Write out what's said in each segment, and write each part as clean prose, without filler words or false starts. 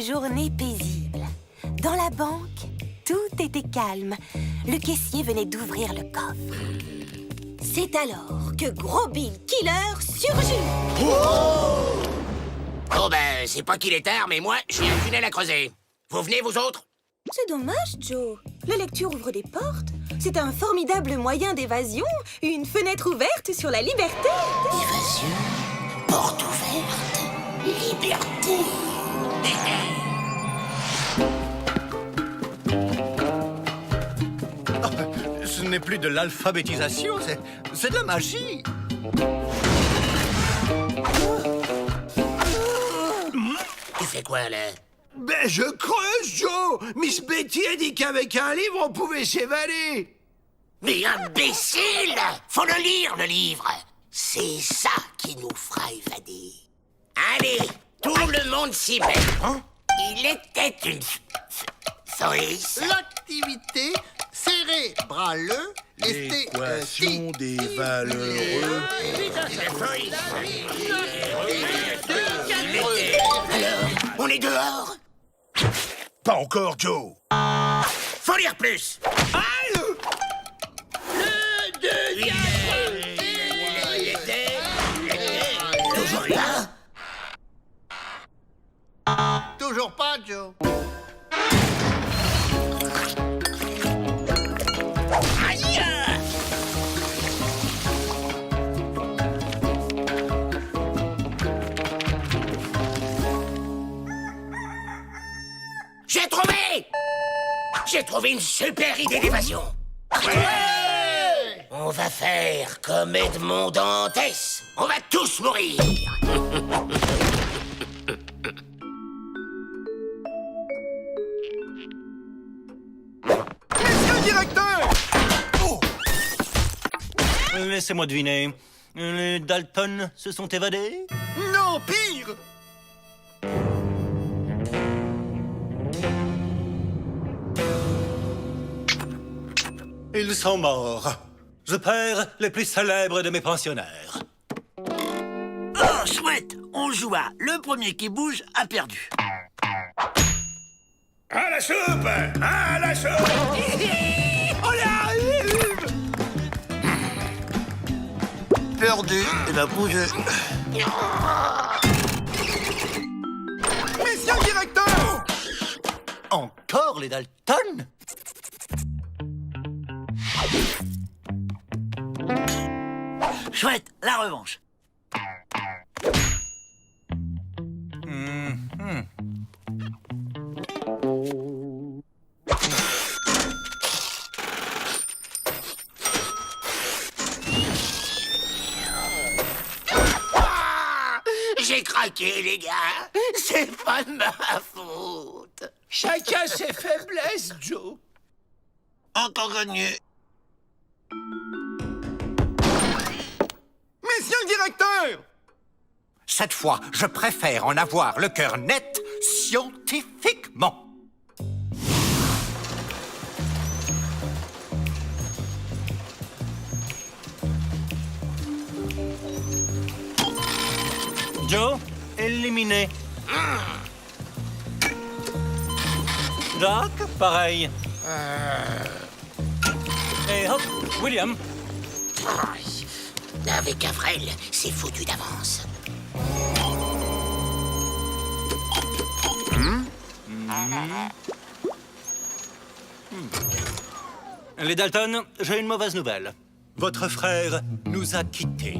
journée paisible. Dans la banque, tout était calme. Le caissier venait d'ouvrir le coffre. C'est alors que Gros Bill Killer surgit. Oh ben, c'est pas qu'il est tard, mais moi, j'ai un tunnel à creuser. Vous venez, vous autres? C'est dommage, Joe. La lecture ouvre des portes. C'est un formidable moyen d'évasion. Une fenêtre ouverte sur la liberté. Évasion, porte ouverte, liberté. Ce n'est plus de l'alphabétisation, c'est de la magie. Tu fais quoi, là? Ben, je creuse, Joe! Miss Betty a dit qu'avec un livre, on pouvait s'évader! Mais imbécile! Faut le lire, le livre! C'est ça qui nous fera évader. Allez, tout le monde s'y met. Il était une souris. L'activité cérébrale était L'équation des valeureux. Alors, on est dehors? Pas encore, Joe. Faut lire plus! Toujours là? toujours pas, Joe. Aïe! J'ai trouvé! J'ai trouvé une super idée d'évasion. On va faire comme Edmond Dantès. On va tous mourir. Monsieur le directeur! Oh! Laissez-moi deviner. Les Dalton se sont évadés? Non, pire! Ils sont morts. Je perds les plus célèbres de mes pensionnaires. Oh, chouette! On joue à le premier qui bouge a perdu. À la soupe! À la soupe! On arrive! Perdu, il a bougé. Monsieur le directeur! Encore les Dalton? Chouette, la revanche. J'ai craqué, les gars. C'est pas de ma faute. Chacun ses faiblesses, Joe. Encore gagné. Monsieur le directeur! Cette fois, je préfère en avoir le cœur net scientifiquement. Joe, éliminé. Doc, pareil. Et hop, William. Avec Avril, c'est foutu d'avance. Les Dalton, j'ai une mauvaise nouvelle. Votre frère nous a quittés.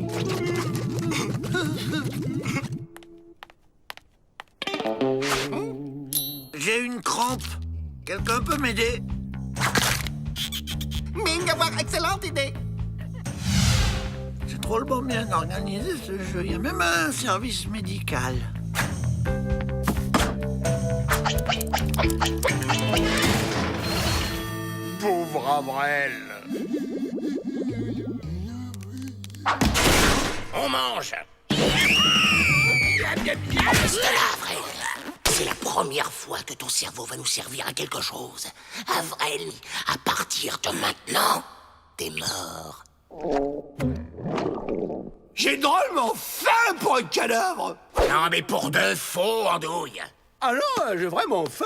J'ai une crampe. Quelqu'un peut m'aider? Mine d'avoir excellente idée. C'est drôlement bien organisé ce jeu. Il y a même un service médical. Pauvre Avril. On mange. Reste là, Avril. C'est la première fois que ton cerveau va nous servir à quelque chose. Avril, à partir de maintenant, t'es mort. J'ai drôlement faim pour un cadavre! Non, mais pour de faux, andouille. Ah non, j'ai vraiment faim.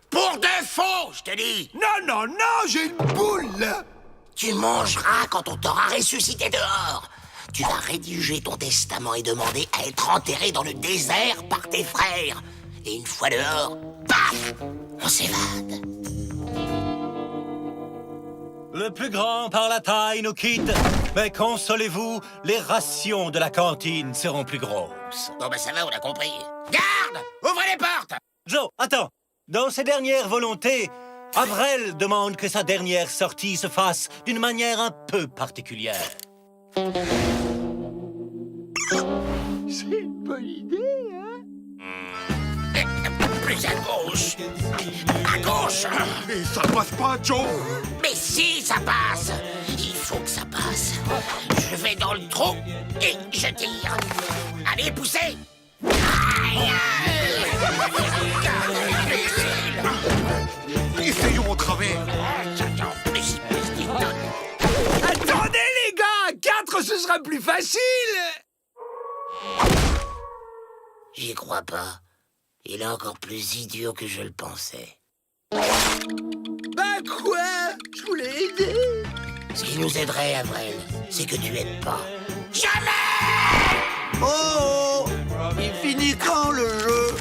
Pour de faux, je te dis. Non, non, non, j'ai une boule, là. Tu mangeras quand on t'aura ressuscité dehors. Tu vas rédiger ton testament et demander à être enterré dans le désert par tes frères. Et une fois dehors, paf, on s'évade. Le plus grand par la taille nous quitte. Mais consolez-vous, les rations de la cantine seront plus grosses. Bon, ben ça va, on a compris. Garde! Ouvrez les portes! Joe, attends. Dans ses dernières volontés, Avrel demande que sa dernière sortie se fasse d'une manière un peu particulière. C'est une bonne idée, hein? Plus à gauche. À gauche! Mais ça passe pas, Joe. Mais si, ça passe! Il faut que ça passe. Je vais dans le trou et je tire. Allez, poussez! Aïe! Essayons au travers. Attendez, les gars! 4, ce sera plus facile! J'y crois pas. Il est encore plus idiot que je le pensais. Bah quoi? Je voulais aider. Ce qui nous aiderait, Avrel, c'est que tu aides pas. Jamais! Oh! Il finit quand le jeu?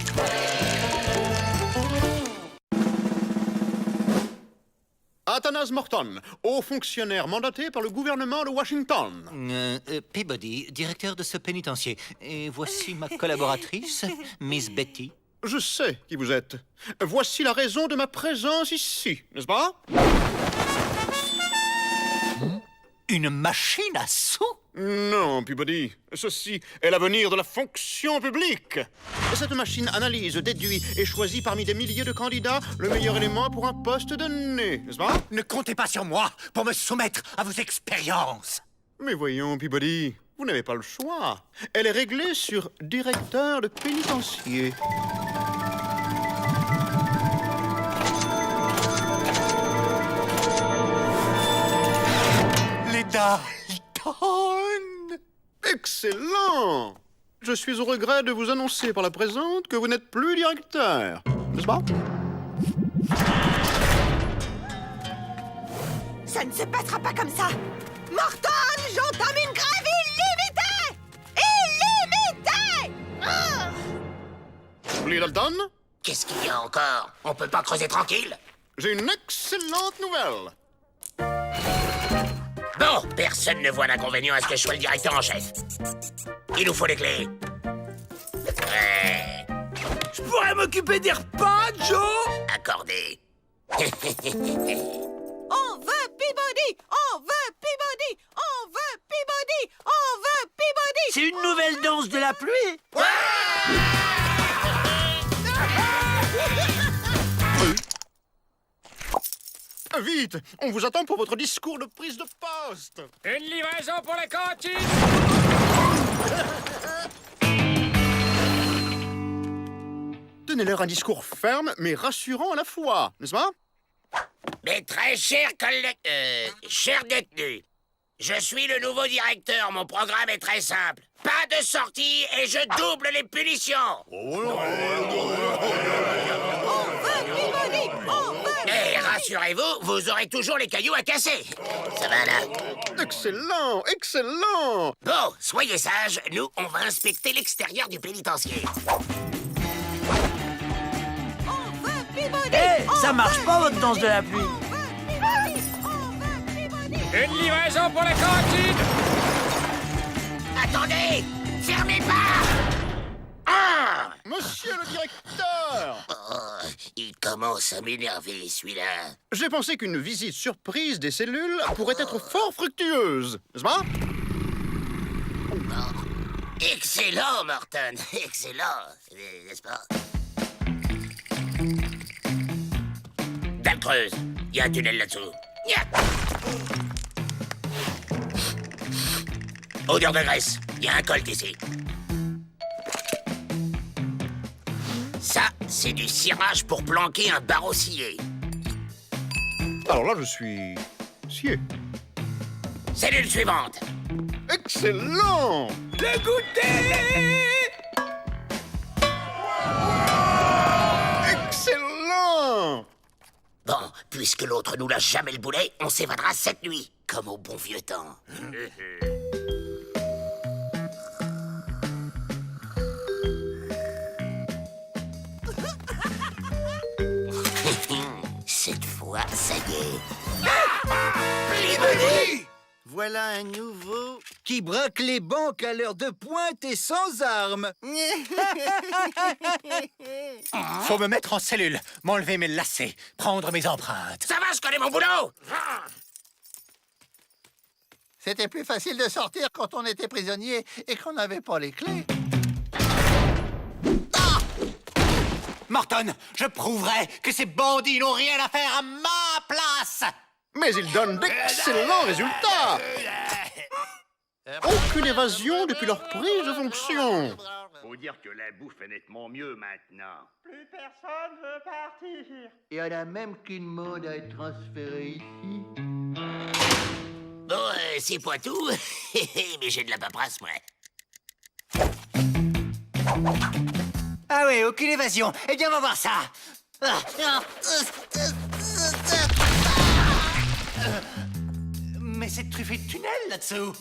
Athanas Morton, haut fonctionnaire mandaté par le gouvernement de Washington. Peabody, directeur de ce pénitencier. Et voici ma collaboratrice, Miss Betty. Je sais qui vous êtes. Voici la raison de ma présence ici, n'est-ce pas? Une machine à sous? Non, Peabody. Ceci est l'avenir de la fonction publique. Cette machine analyse, déduit et choisit parmi des milliers de candidats le meilleur élément pour un poste donné, n'est-ce pas? Ne comptez pas sur moi pour me soumettre à vos expériences. Mais voyons, Peabody, vous n'avez pas le choix. Elle est réglée sur directeur de pénitencier. Les Dalton! Excellent! Je suis au regret de vous annoncer par la présente que vous n'êtes plus directeur, n'est-ce pas? Ça ne se passera pas comme ça. Morton, j'entame une grève illimitée! Illimitée! Ah! Lee Dalton, Qu'est-ce qu'il y a encore? On peut pas creuser tranquille? j'ai une excellente nouvelle. Bon, personne ne voit d'inconvénient à ce que je sois le directeur en chef. Il nous faut les clés. Ouais, Je pourrais m'occuper des repas, Joe? accordé. On veut Peabody! On veut Peabody! On veut Peabody! On veut Peabody! C'est une nouvelle danse de la pluie? Vite, on vous attend pour votre discours de prise de poste. Une livraison pour la cantine! Donnez-leur un discours ferme mais rassurant à la fois, n'est-ce pas? Mes très chers collègues... chers détenus, je suis le nouveau directeur. Mon programme est très simple. Pas de sortie et je double les punitions. Et rassurez-vous, vous aurez toujours les cailloux à casser. Ça va là? Excellent, excellent. Bon, soyez sages, nous, on va inspecter l'extérieur du pénitencier. On veut Peabody! Eh, ça marche pas votre danse de la pluie. On veut Peabody! On veut Peabody! Une livraison pour la cantine! Attendez! Fermez pas! Ah! Monsieur le directeur, Oh, il commence à m'énerver, celui-là. j'ai pensé qu'une visite surprise des cellules pourrait être fort fructueuse, n'est-ce pas? Excellent, Morton. Excellent. N'est-ce pas? Dalle creuse. Il y a un tunnel là-dessous. Nya. Odeur de graisse. Il y a un colt ici. Ça, c'est du cirage pour planquer un barreau scié. Alors là, je suis scié. Cellule suivante. Excellent! Le goûter! bien. Bon, puisque l'autre nous lâche jamais le boulet, on s'évadera cette nuit, comme au bon vieux temps. Cette fois, ça y est. Peabody! Voilà un nouveau. Qui braque les banques à l'heure de pointe et sans armes. Faut me mettre en cellule, m'enlever mes lacets, prendre mes empreintes. Ça va, je connais mon boulot! C'était plus facile de sortir quand on était prisonnier et qu'on n'avait pas les clés. Morton, je prouverai que ces bandits n'ont rien à faire à ma place. Mais ils donnent d'excellents résultats. Aucune évasion depuis leur prise de fonction. Faut dire que la bouffe est nettement mieux maintenant. Plus personne veut partir. Il y en a même qui demandent à être transférés ici. Bon, c'est pas tout, mais j'ai de la paperasse, moi. Ah oui, aucune évasion. Eh bien, on va voir ça. Mais c'est truffé de tunnels là-dessous.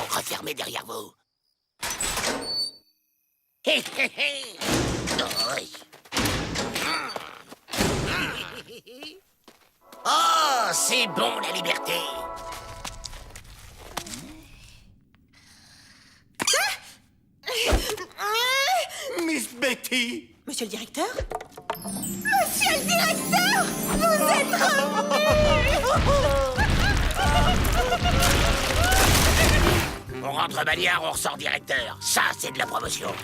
Refermez derrière vous. Oh, c'est bon la liberté. Miss Betty. Monsieur le directeur? Monsieur le directeur! Vous êtes revenu! On rentre bagnard, on ressort directeur. Ça, c'est de la promotion.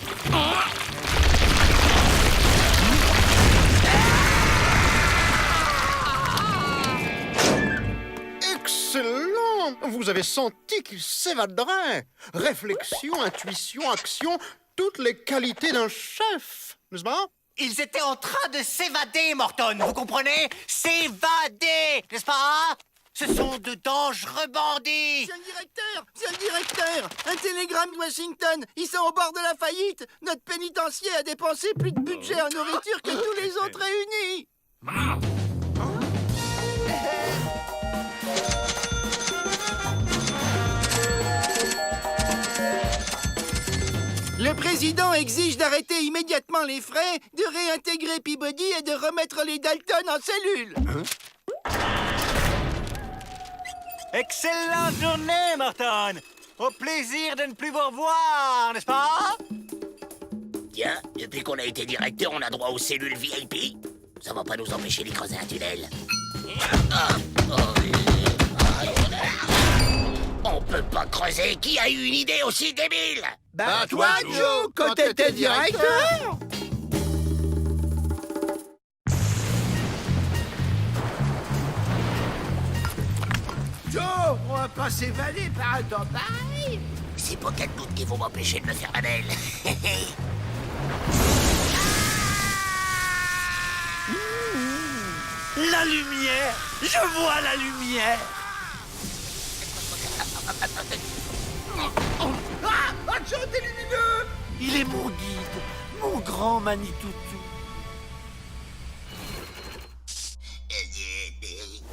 Excellent. Vous avez senti qu'il s'évaderait. Réflexion, intuition, action, toutes les qualités d'un chef, n'est-ce pas? Ils étaient en train de s'évader, Morton, vous comprenez? S'évader, n'est-ce pas? Ce sont de dangereux bandits. C'est le directeur! Un télégramme de Washington! Ils sont au bord de la faillite! Notre pénitencier a dépensé plus de budget en nourriture que tous les autres réunis! Le président exige d'arrêter immédiatement les frais, de réintégrer Peabody et de remettre les Dalton en cellule. Excellente journée, Morton. Au plaisir de ne plus vous revoir, n'est-ce pas? Tiens, depuis qu'on a été directeur, on a droit aux cellules VIP. Ça va pas nous empêcher d'y creuser un tunnel. On peut pas creuser. Qui a eu une idée aussi débile? Bah toi, Joe, quand t'étais directeur! Joe, on va pas s'évader par un temps pareil. C'est pas quatre doutes qui vont m'empêcher de me faire la belle. La lumière! Je vois la lumière! Ah, Joe, t'es lumineux. Il est mon guide, mon grand Manitoutou.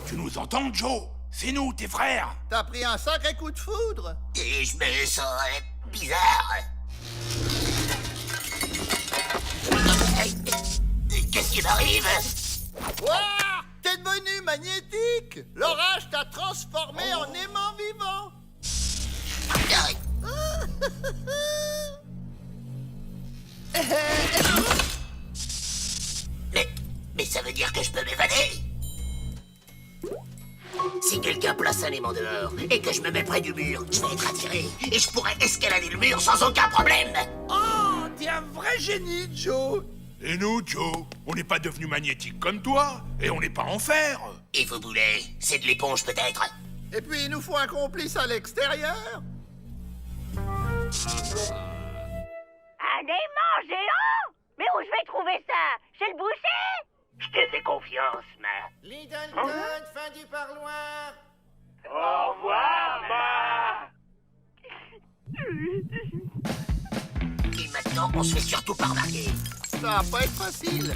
Tu nous entends, Joe? C'est nous, tes frères. T'as pris un sacré coup de foudre! Et je me sens bizarre. Qu'est-ce qui m'arrive? Ouah! T'es devenu magnétique! L'orage t'a transformé en aimant vivant! Mais ça veut dire que je peux m'évader? Si quelqu'un place un aimant dehors et que je me mets près du mur, je vais être attiré et je pourrais escalader le mur sans aucun problème. Oh, t'es un vrai génie, Joe. Et nous, Joe, on n'est pas devenus magnétiques comme toi, et on n'est pas en fer. Et vos boulets, c'est de l'éponge peut-être? Et puis il nous faut un complice à l'extérieur! Un aimant géant? Mais où je vais trouver ça? Chez le boucher? Je te fais confiance, ma. Les Dalton, fin du parloir! Au revoir, ma. Et maintenant, on se fait surtout pas remarquer. Ça va pas être facile!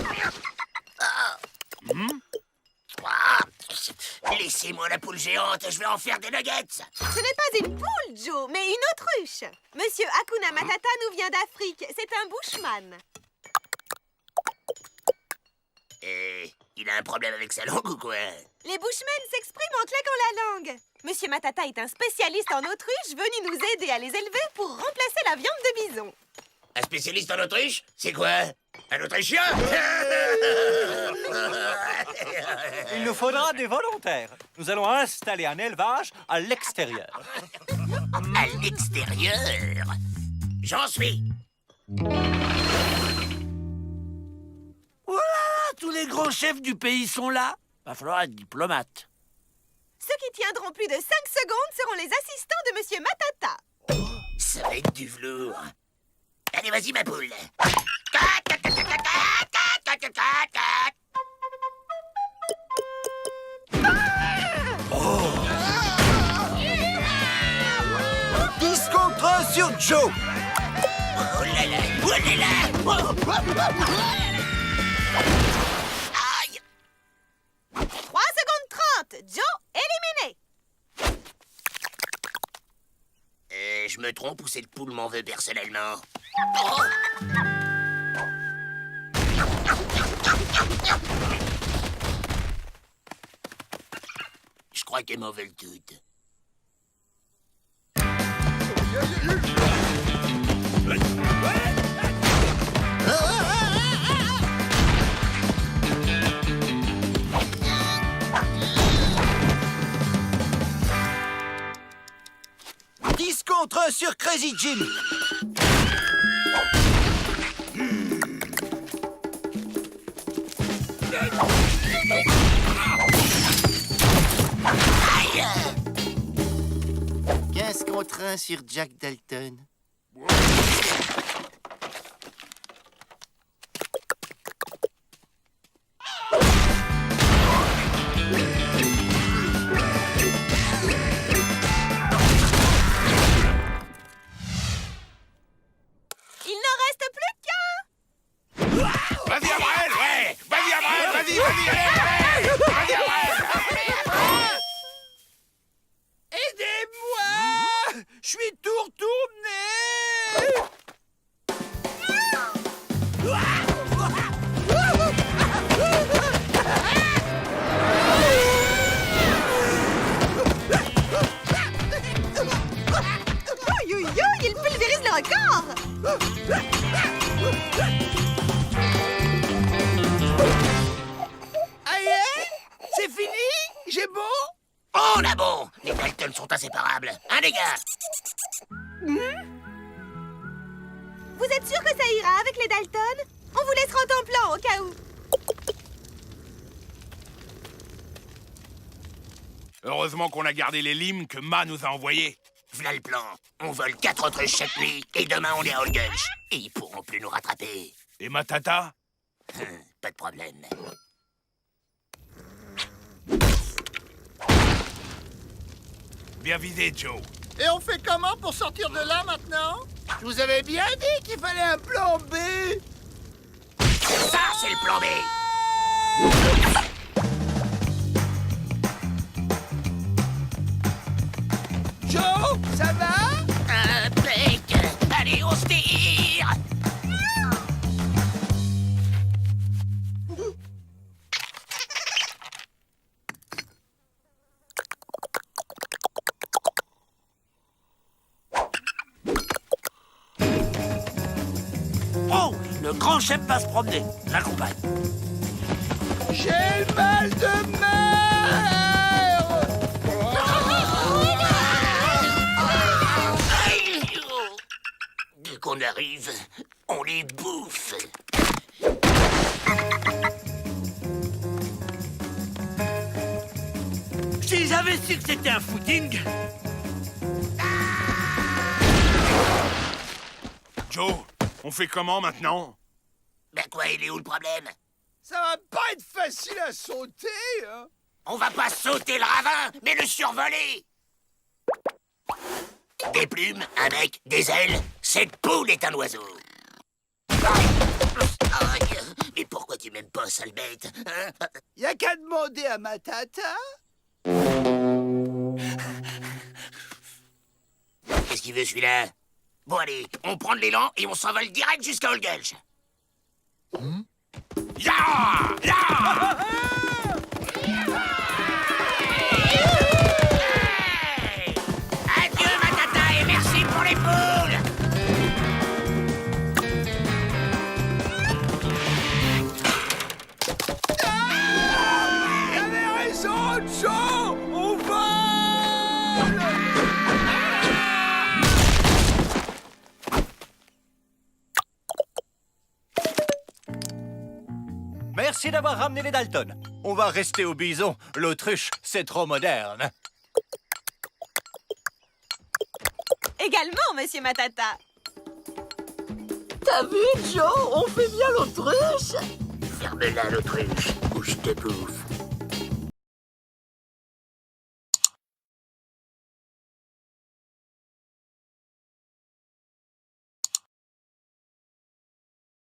Passez-moi la poule géante, je vais en faire des nuggets. Ce n'est pas une poule, Joe, mais une autruche. Monsieur Hakuna Matata nous vient d'Afrique. C'est un bushman. Et il a un problème avec sa langue ou quoi? Les bushmen s'expriment en claquant la langue. Monsieur Matata est un spécialiste en autruche venu nous aider à les élever pour remplacer la viande de bison. Un spécialiste en autruche? C'est quoi? Un autrichien? Il nous faudra des volontaires. Nous allons installer un élevage à l'extérieur. À l'extérieur? J'en suis. Voilà, tous les grands chefs du pays sont là. Va falloir être diplomate. Ceux qui tiendront plus de 5 secondes seront les assistants de Monsieur Matata. Ça va être du velours. Allez, vas-y, ma poule. Oh. 10 contre 1 sur Joe. Oh là là, oh là là. Aïe. 3 secondes 30. Joe, éliminé. Je me trompe ou cette poule m'en veut personnellement? Oh. Je crois qu'elle m'en veut le tout. Contre 1 sur Crazy Jim. Aïe. 15 contre 1 sur Jack Dalton. Je suis tout retourné. Aïe, aïe, aïe, il pulvérise le record. Aïe, c'est fini? J'ai beau? On a bon. Les Dalton sont inséparables. Hein, les gars? Vous êtes sûr que ça ira avec les Dalton? On vous laissera en plan au cas où. Heureusement qu'on a gardé les limes que Ma nous a envoyés. V'là le plan. On vole 4 autruches chaque nuit et demain on est à Holgunch. Et ils pourront plus nous rattraper. Et Matata? Pas de problème. Bien visé, Joe. Et on fait comment pour sortir de là maintenant? Je vous avais bien dit qu'il fallait un plan B. Ça, c'est le plan B. Joe, ça va? Impec. Allez, on se tire. Oh, le grand chef va se promener. L'accompagne. J'ai le mal de mer. Dès qu'on arrive, on les bouffe. Si j'avais su que c'était un footing. Joe, on fait comment maintenant? Ben quoi, il est où le problème? Ça va pas être facile à sauter, hein? On va pas sauter le ravin, mais le survoler. Des plumes, un bec, des ailes. Cette poule est un oiseau. Mais pourquoi tu m'aimes pas, sale bête, hein? Y a qu'à demander à Matata. Qu'est-ce qu'il veut celui-là? Bon allez, on prend de l'élan et on s'envole direct jusqu'à Holgulch. Ya! Ya! Hey! Adieu Matata et merci pour les poules. T'avais raison, Joe! On vole! Merci d'avoir ramené les Dalton. On va rester au bison. L'autruche, c'est trop moderne. Également, monsieur Matata. T'as vu, Joe? On fait bien l'autruche. Ferme-la l'autruche ou je te bouffe.